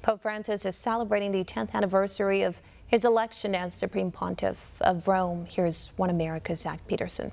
Pope Francis is celebrating the 10th anniversary of his election as Supreme Pontiff of Rome. Here's One America's Zach Peterson.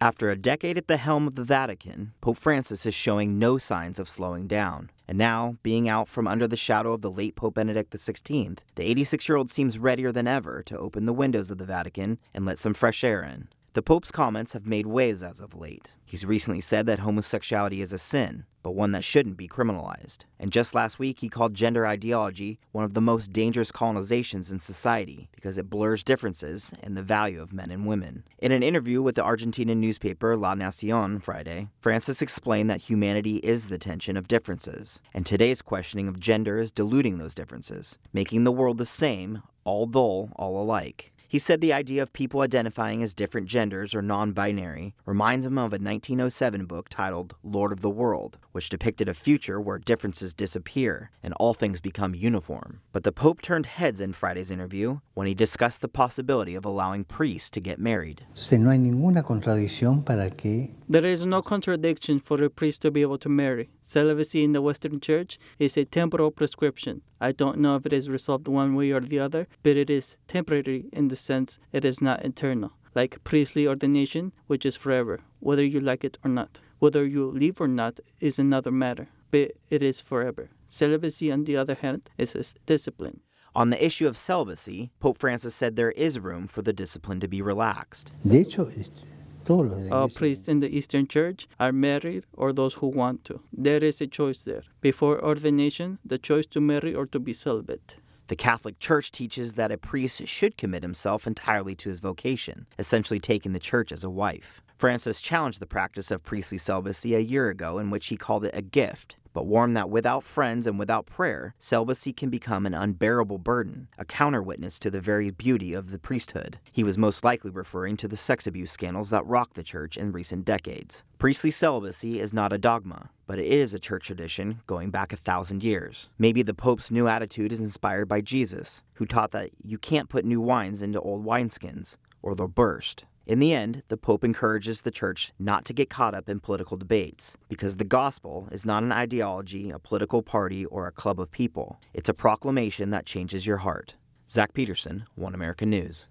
After a decade at the helm of the Vatican, Pope Francis is showing no signs of slowing down. And now, being out from under the shadow of the late Pope Benedict XVI, the 86-year-old seems readier than ever to open the windows of the Vatican and let some fresh air in. The Pope's comments have made waves as of late. He's recently said that homosexuality is a sin, but one that shouldn't be criminalized. And just last week, he called gender ideology one of the most dangerous colonizations in society because it blurs differences and the value of men and women. In an interview with the Argentinian newspaper La Nación Friday, Francis explained that humanity is the tension of differences, and today's questioning of gender is diluting those differences, making the world the same, all dull, all alike. He said the idea of people identifying as different genders or non-binary reminds him of a 1907 book titled Lord of the World, which depicted a future where differences disappear and all things become uniform. But the Pope turned heads in Friday's interview when he discussed the possibility of allowing priests to get married. There is no contradiction for a priest to be able to marry. Celibacy in the Western Church is a temporal prescription. I don't know if it is resolved one way or the other, but it is temporary in the sense it is not eternal. Like priestly ordination, which is forever, whether you like it or not. Whether you leave or not is another matter, but it is forever. Celibacy, on the other hand, is a discipline. On the issue of celibacy, Pope Francis said there is room for the discipline to be relaxed. All priests in the Eastern Church are married or those who want to. There is a choice there. Before ordination, the choice to marry or to be celibate. The Catholic Church teaches that a priest should commit himself entirely to his vocation, essentially taking the church as a wife. Francis challenged the practice of priestly celibacy a year ago, in which he called it a gift, but warned that without friends and without prayer, celibacy can become an unbearable burden, a counter-witness to the very beauty of the priesthood. He was most likely referring to the sex abuse scandals that rocked the church in recent decades. Priestly celibacy is not a dogma, but it is a church tradition going back 1,000 years. Maybe the Pope's new attitude is inspired by Jesus, who taught that you can't put new wines into old wineskins, or they'll burst. In the end, the Pope encourages the Church not to get caught up in political debates, because the gospel is not an ideology, a political party, or a club of people. It's a proclamation that changes your heart. Zach Peterson, One American News.